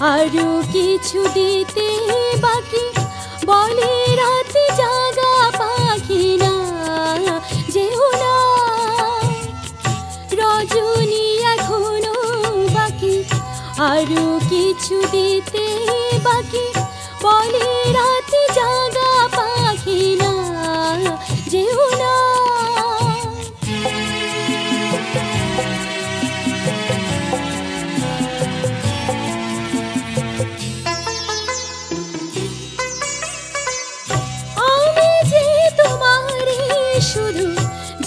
आरो किछु दिते बाकी बोले रात जागा पाखी ना जेओ ना रजनी एखोनो बाकी आरो किछु दिते बाकी बोले रात जागा पाखी ना जेओ ना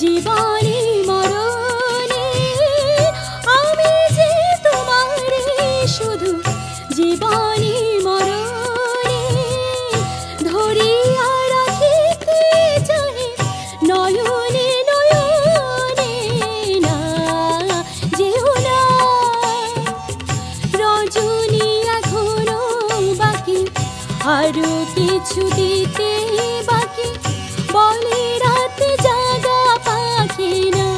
জীবনে মরণে আমি যে তোমারে শুধু জীবনে মরণে ধরিয়া রাখিতে চাই নয়নে নয়নে না যেও না রজনী এখনো বাকি আরো কিছু দিতে বাকি বলে রাত জাগা পাখি না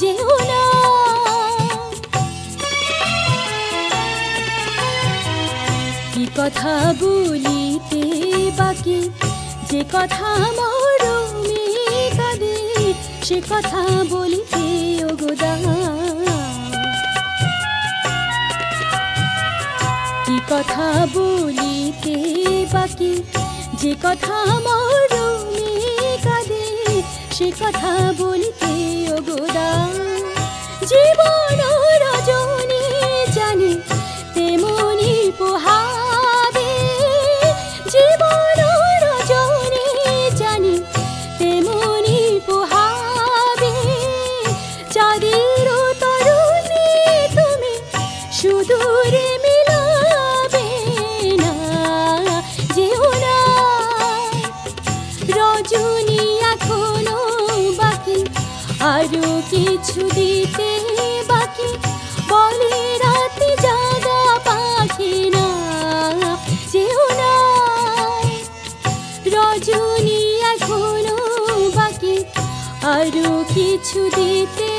যেও না কি কথা বলিতে বাকি যে কথা মরমে কাঁদে সে কথা বলিতে ওগোদা কি কথা বলিতে বাকি যে কথা মরমে কাঁদে সে কথা বলিতে ওগোদা জীবন রজনী জানি তেমনি পোহাবে জীবন রজনী জানি তেমনি পোহাবে চাঁদের তরুণী তুমি সুদূরে মিলাবে না যেও না রজনী এখনো বাকি আরো কিছু দিতে বাকি বলে রাত জাগা পাখি না যেও না রজনী এখনো বাকি আরো কিছু দিতে